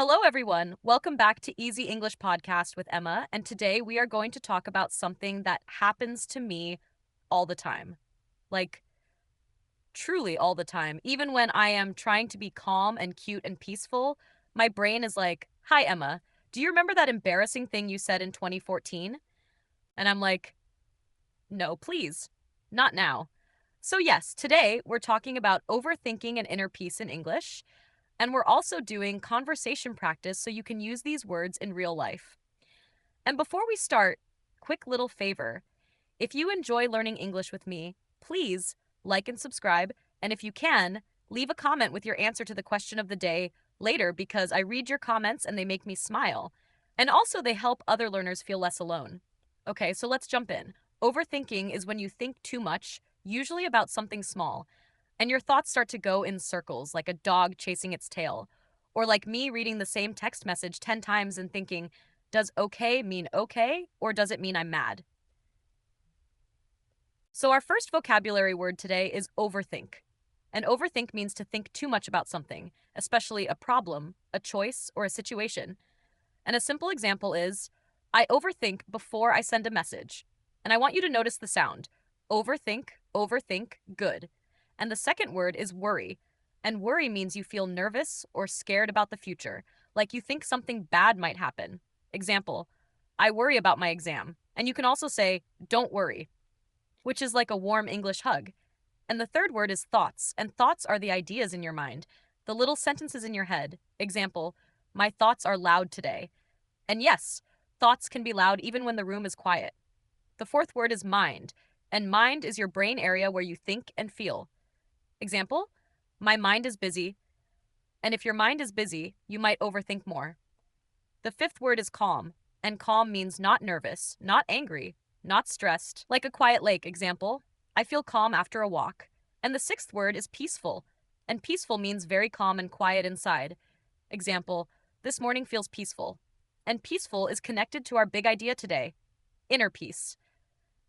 Hello, everyone. Welcome back to Easy English Podcast with Emma. And today we are going to talk about something that happens to me all the time. Like, truly all the time. Even when I am trying to be calm and cute and peaceful, my brain is like, Hi, Emma. Do you remember that embarrassing thing you said in 2014? And I'm like, No, please. Not now. So, yes, today we're talking about overthinking and inner peace in English. And we're also doing conversation practice so you can use these words in real life. And before we start, quick little favor. If you enjoy learning English with me, please like and subscribe. And if you can, leave a comment with your answer to the question of the day later because I read your comments and they make me smile. And also, they help other learners feel less alone. Okay, so let's jump in. Overthinking is when you think too much, usually about something small, and your thoughts start to go in circles like a dog chasing its tail. Or like me reading the same text message 10 times and thinking, does okay mean okay, or does it mean I'm mad? So, our first vocabulary word today is overthink. And overthink means to think too much about something, especially a problem, a choice, or a situation. And a simple example is I overthink before I send a message. And I want you to notice the sound overthink, overthink, good. And the second word is worry. And worry means you feel nervous or scared about the future, like you think something bad might happen. Example, I worry about my exam. And you can also say, don't worry, which is like a warm English hug. And the third word is thoughts. And thoughts are the ideas in your mind, the little sentences in your head. Example, my thoughts are loud today. And yes, thoughts can be loud even when the room is quiet. The fourth word is mind, and mind is your brain area where you think and feel. Example, my mind is busy. And if your mind is busy, you might overthink more. The fifth word is calm, and calm means not nervous, not angry, not stressed, like a quiet lake. Example, I feel calm after a walk. And the sixth word is peaceful, and peaceful means very calm and quiet inside. Example, this morning feels peaceful. And peaceful is connected to our big idea today, inner peace.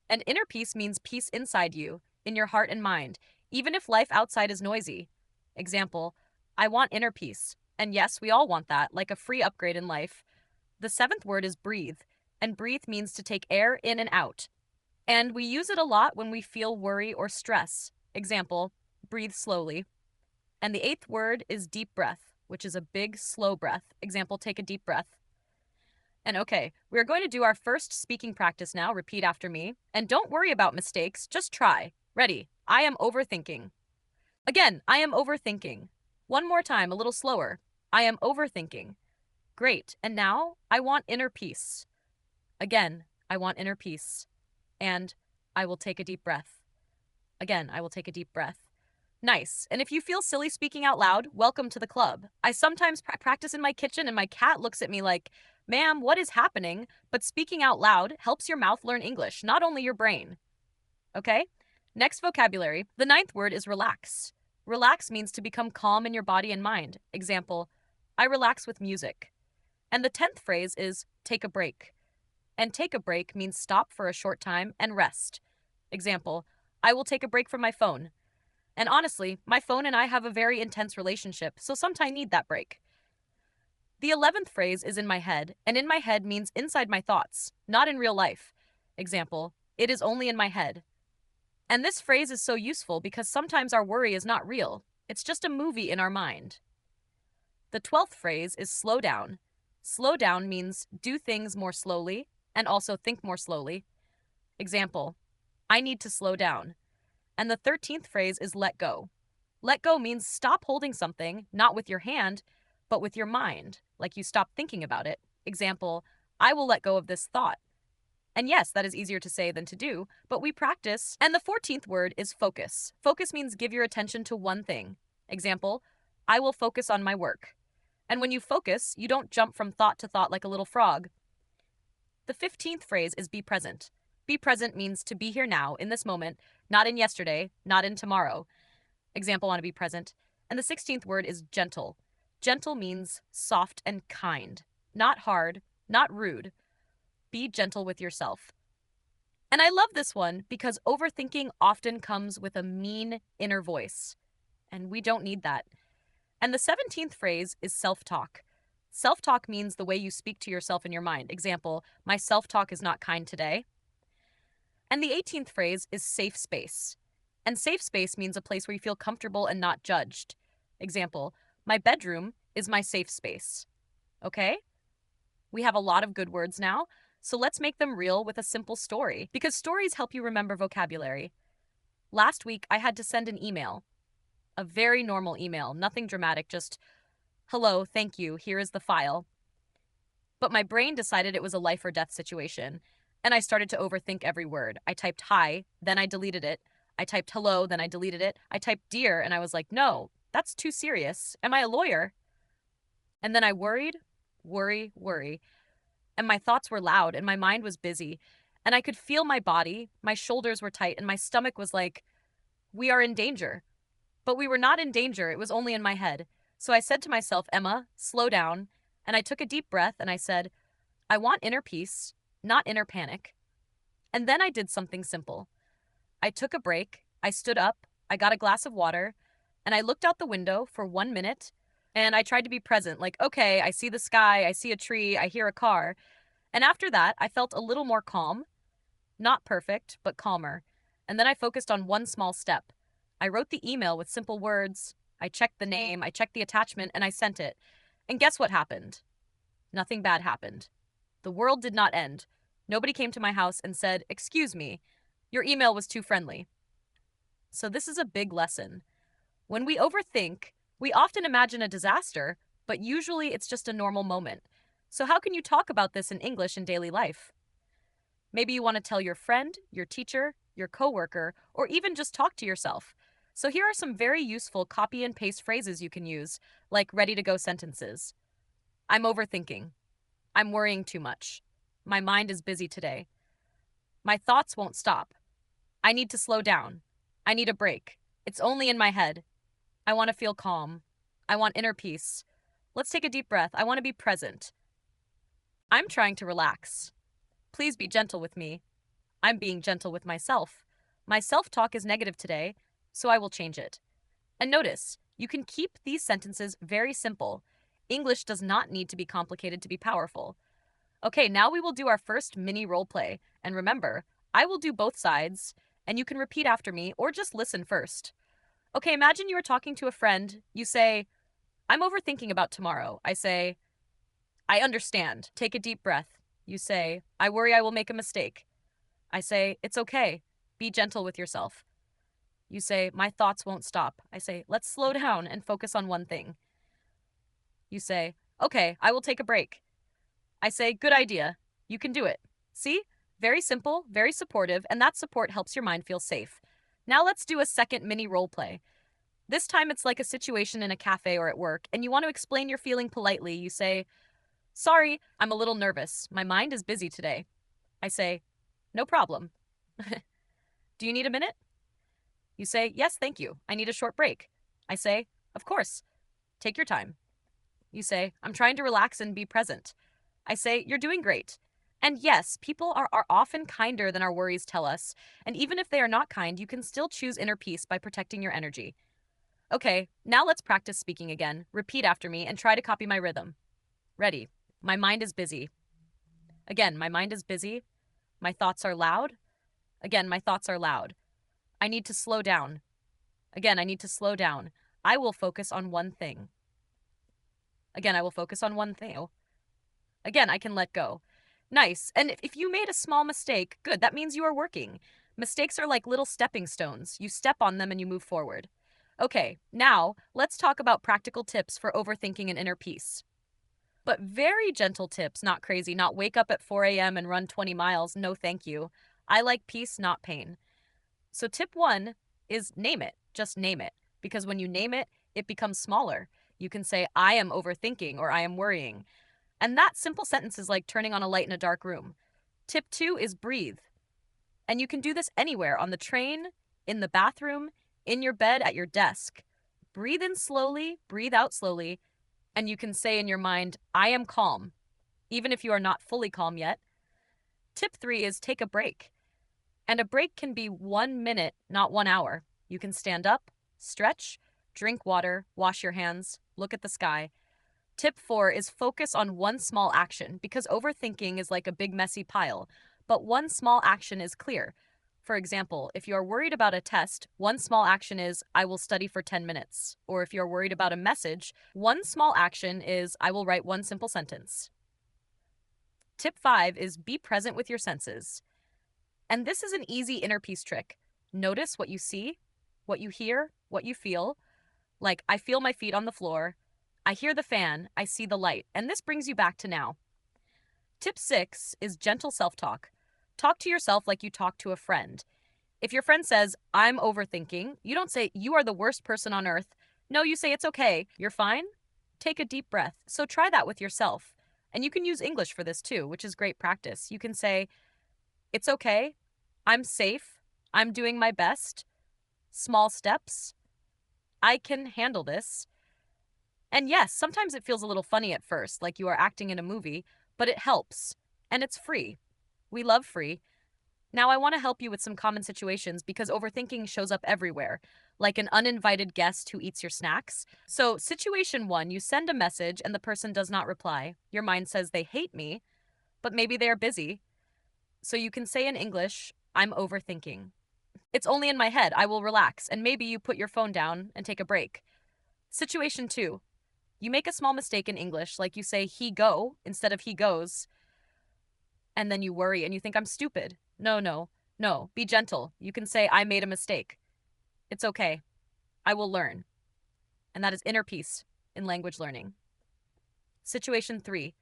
And inner peace means peace inside you, in your heart and mind, even if life outside is noisy. Example, I want inner peace. And yes, we all want that, like a free upgrade in life. The seventh word is breathe, and breathe means to take air in and out. And we use it a lot when we feel worry or stress. Example, breathe slowly. And the eighth word is deep breath, which is a big, slow breath. Example, take a deep breath. And okay, we're going to do our first speaking practice now. Repeat after me. And don't worry about mistakes, just try. Ready? I am overthinking. Again, I am overthinking. One more time, a little slower. I am overthinking. Great. And now, I want inner peace. Again, I want inner peace. And I will take a deep breath. Again, I will take a deep breath. Nice. And if you feel silly speaking out loud, welcome to the club. I sometimes practice in my kitchen and my cat looks at me like, ma'am, what is happening? But speaking out loud helps your mouth learn English, not only your brain. Okay? Next vocabulary. The ninth word is relax. Relax means to become calm in your body and mind. Example, I relax with music. And the 10th phrase is take a break. And take a break means stop for a short time and rest. Example, I will take a break from my phone. And honestly, my phone and I have a very intense relationship, so sometimes I need that break. The 11th phrase is in my head, and in my head means inside my thoughts, not in real life. Example, it is only in my head. And this phrase is so useful because sometimes our worry is not real. It's just a movie in our mind. The 12th phrase is slow down. Slow down means do things more slowly and also think more slowly. Example, I need to slow down. And the 13th phrase is let go. Let go means stop holding something, not with your hand, but with your mind, like you stop thinking about it. Example, I will let go of this thought. And yes, that is easier to say than to do, but we practice. And the 14th word is focus. Focus means give your attention to one thing. Example, I will focus on my work. And when you focus, you don't jump from thought to thought like a little frog. The 15th phrase is be present. Be present means to be here now, in this moment, not in yesterday, not in tomorrow. Example, want to be present. And the 16th word is gentle. Gentle means soft and kind, not hard, not rude. Be gentle with yourself. And I love this one because overthinking often comes with a mean inner voice, and we don't need that. And the 17th phrase is self-talk. Self-talk means the way you speak to yourself in your mind. Example, my self-talk is not kind today. And the 18th phrase is safe space. And safe space means a place where you feel comfortable and not judged. Example, my bedroom is my safe space. Okay? We have a lot of good words now, so let's make them real with a simple story, because stories help you remember vocabulary. Last week, I had to send an email. A very normal email, nothing dramatic, just, hello, thank you, here is the file. But my brain decided it was a life or death situation, and I started to overthink every word. I typed hi, then I deleted it. I typed hello, then I deleted it. I typed dear, and I was like, no, that's too serious. Am I a lawyer? And then I worried, worry, and my thoughts were loud, and my mind was busy, and I could feel my body, my shoulders were tight, and my stomach was like, we are in danger. But we were not in danger, it was only in my head. So I said to myself, Emma, slow down. And I took a deep breath and I said, I want inner peace, not inner panic. And then I did something simple. I took a break, I stood up, I got a glass of water, and I looked out the window for 1 minute. And I tried to be present, like, okay, I see the sky, I see a tree, I hear a car. And after that, I felt a little more calm. Not perfect, but calmer. And then I focused on one small step. I wrote the email with simple words. I checked the name, I checked the attachment, and I sent it. And guess what happened? Nothing bad happened. The world did not end. Nobody came to my house and said, excuse me, your email was too friendly. So this is a big lesson. When we overthink, we often imagine a disaster, but usually it's just a normal moment. So how can you talk about this in English in daily life? Maybe you want to tell your friend, your teacher, your coworker, or even just talk to yourself. So here are some very useful copy and paste phrases you can use, like ready to go sentences. I'm overthinking. I'm worrying too much. My mind is busy today. My thoughts won't stop. I need to slow down. I need a break. It's only in my head. I want to feel calm. I want inner peace. Let's take a deep breath. I want to be present. I'm trying to relax. Please be gentle with me. I'm being gentle with myself. My self-talk is negative today, so I will change it. And notice, you can keep these sentences very simple. English does not need to be complicated to be powerful. Okay, now we will do our first mini role play. And remember, I will do both sides, and you can repeat after me or just listen first. Okay, imagine you are talking to a friend. You say, I'm overthinking about tomorrow. I say, I understand. Take a deep breath. You say, I worry I will make a mistake. I say, it's okay. Be gentle with yourself. You say, my thoughts won't stop. I say, let's slow down and focus on one thing. You say, okay, I will take a break. I say, good idea. You can do it. See? Very simple, very supportive, and that support helps your mind feel safe. Now let's do a second mini role play. This time it's like a situation in a cafe or at work, and you want to explain your feeling politely. You say, sorry, I'm a little nervous. My mind is busy today. I say, no problem. Do you need a minute? You say, yes, thank you. I need a short break. I say, of course. Take your time. You say, I'm trying to relax and be present. I say, you're doing great. And yes, people are often kinder than our worries tell us. And even if they are not kind, you can still choose inner peace by protecting your energy. Okay, now let's practice speaking again. Repeat after me and try to copy my rhythm. Ready. My mind is busy. Again, my mind is busy. My thoughts are loud. Again, my thoughts are loud. I need to slow down. Again, I need to slow down. I will focus on one thing. Again, I will focus on one thing. Again, I can let go. Nice. And if you made a small mistake, good, that means you are working. Mistakes are like little stepping stones. You step on them and you move forward. Okay, now let's talk about practical tips for overthinking and inner peace. But very gentle tips, not crazy, not wake up at 4 a.m. and run 20 miles. No, thank you. I like peace, not pain. So tip one is name it. Just name it. Because when you name it, it becomes smaller. You can say, I am overthinking or I am worrying. And that simple sentence is like turning on a light in a dark room. Tip two is breathe. And you can do this anywhere, on the train, in the bathroom, in your bed, at your desk. Breathe in slowly, breathe out slowly, and you can say in your mind, I am calm, even if you are not fully calm yet. Tip three is take a break. And a break can be 1 minute, not 1 hour. You can stand up, stretch, drink water, wash your hands, look at the sky. Tip 4 is focus on one small action because overthinking is like a big messy pile, but one small action is clear. For example, if you are worried about a test, one small action is I will study for 10 minutes. Or if you're worried about a message, one small action is I will write one simple sentence. Tip 5 is be present with your senses. And this is an easy inner peace trick. Notice what you see, what you hear, what you feel. Like, I feel my feet on the floor. I hear the fan. I see the light. And this brings you back to now. Tip 6 is gentle self talk. Talk to yourself like you talk to a friend. If your friend says, I'm overthinking, you don't say, you are the worst person on earth. No, you say, it's okay. You're fine. Take a deep breath. So try that with yourself. And you can use English for this too, which is great practice. You can say, it's okay. I'm safe. I'm doing my best. Small steps. I can handle this. And yes, sometimes it feels a little funny at first, like you are acting in a movie, but it helps. And it's free. We love free. Now, I want to help you with some common situations because overthinking shows up everywhere, like an uninvited guest who eats your snacks. So, situation 1, you send a message and the person does not reply. Your mind says they hate me, but maybe they are busy. So, you can say in English, I'm overthinking. It's only in my head. I will relax. And maybe you put your phone down and take a break. Situation 2, you make a small mistake in English, like you say he go instead of he goes, and then you worry and you think I'm stupid. No, no, no. Be gentle. You can say I made a mistake. It's okay. I will learn. And that is inner peace in language learning. Situation 3,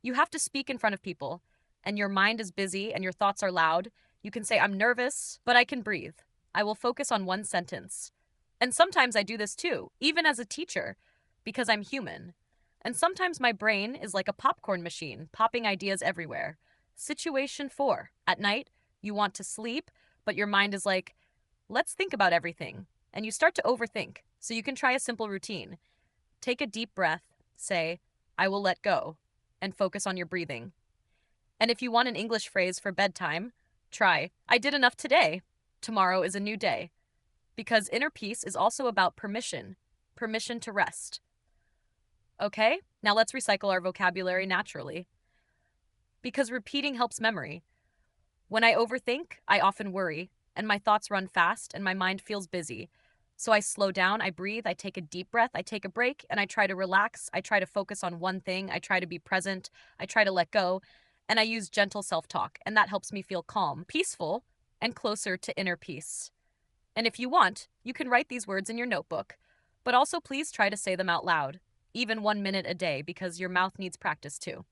you have to speak in front of people, and your mind is busy and your thoughts are loud. You can say, I'm nervous, but I can breathe. I will focus on one sentence. And sometimes I do this too, even as a teacher, because I'm human. And sometimes my brain is like a popcorn machine, popping ideas everywhere. Situation 4, at night, you want to sleep, but your mind is like, let's think about everything. And you start to overthink. So you can try a simple routine. Take a deep breath, say, I will let go, and focus on your breathing. And if you want an English phrase for bedtime, try, I did enough today. Tomorrow is a new day. Because inner peace is also about permission to rest. Okay, now let's recycle our vocabulary naturally. Because repeating helps memory. When I overthink, I often worry, and my thoughts run fast, and my mind feels busy. So I slow down, I breathe, I take a deep breath, I take a break, and I try to relax. I try to focus on one thing. I try to be present. I try to let go. And I use gentle self talk, and that helps me feel calm, peaceful, and closer to inner peace. And if you want, you can write these words in your notebook, but also please try to say them out loud, even 1 minute a day, because your mouth needs practice too.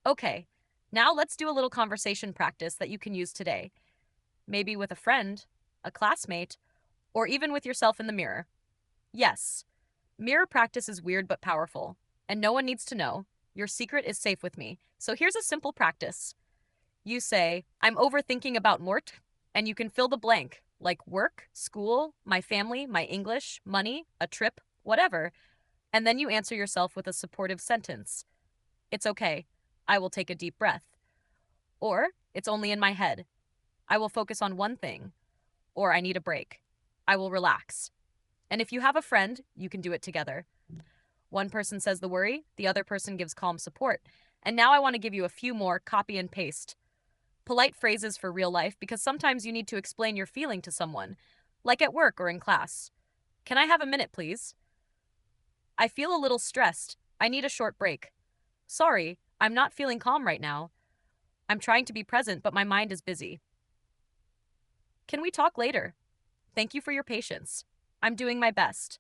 Okay, now let's do a little conversation practice that you can use today. Maybe with a friend, a classmate, or even with yourself in the mirror. Yes, mirror practice is weird but powerful, and no one needs to know. Your secret is safe with me. So here's a simple practice. You say, I'm overthinking about Mort, and you can fill the blank, like work, school, my family, my English, money, a trip, whatever. And then you answer yourself with a supportive sentence. It's okay. I will take a deep breath. Or, it's only in my head. I will focus on one thing. Or, I need a break. I will relax. And if you have a friend, you can do it together. One person says the worry, the other person gives calm support. And now I want to give you a few more copy and paste. Polite phrases for real life because sometimes you need to explain your feeling to someone, like at work or in class. Can I have a minute, please? I feel a little stressed. I need a short break. Sorry, I'm not feeling calm right now. I'm trying to be present, but my mind is busy. Can we talk later? Thank you for your patience. I'm doing my best.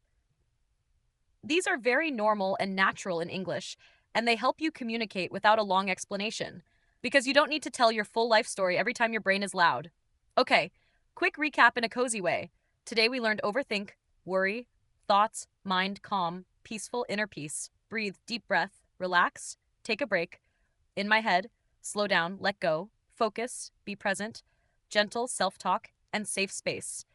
These are very normal and natural in English, and they help you communicate without a long explanation, because you don't need to tell your full life story every time your brain is loud. Okay, quick recap in a cozy way. Today we learned overthink, worry, thoughts, mind, calm, peaceful, inner peace, breathe, deep breath, relax, take a break, in my head, slow down, let go, focus, be present, gentle self-talk, and safe space.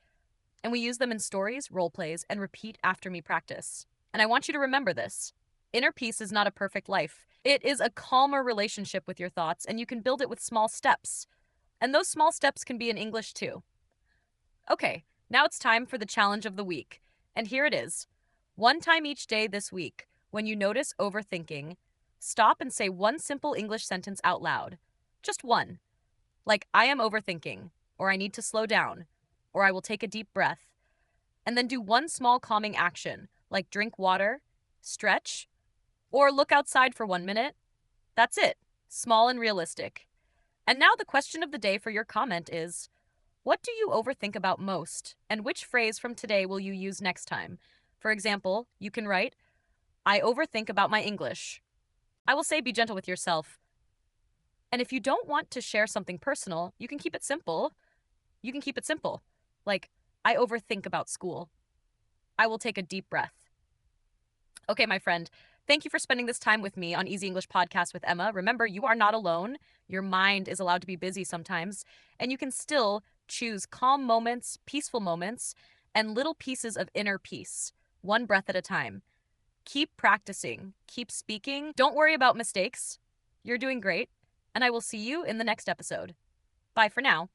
And we use them in stories, role plays, and repeat after me practice. And I want you to remember this. Inner peace is not a perfect life. It is a calmer relationship with your thoughts, and you can build it with small steps. And those small steps can be in English too. Okay, now it's time for the challenge of the week. And here it is. One time each day this week, When you notice overthinking, stop and say one simple English sentence out loud. Just one. Like, I am overthinking, or I need to slow down, or I will take a deep breath. And then do one small calming action, like drink water, stretch, or look outside for 1 minute. That's it. Small and realistic. And now the question of the day for your comment is, what do you overthink about most? And which phrase from today will you use next time? For example, you can write, I overthink about my English. I will say be gentle with yourself. And if you don't want to share something personal, you can keep it simple. You can keep it simple. Like, I overthink about school. I will take a deep breath. Okay, my friend, thank you for spending this time with me on Easy English Podcast with Emma. Remember, you are not alone. Your mind is allowed to be busy sometimes, and you can still choose calm moments, peaceful moments, and little pieces of inner peace, one breath at a time. Keep practicing, keep speaking. Don't worry about mistakes. You're doing great, and I will see you in the next episode. Bye for now.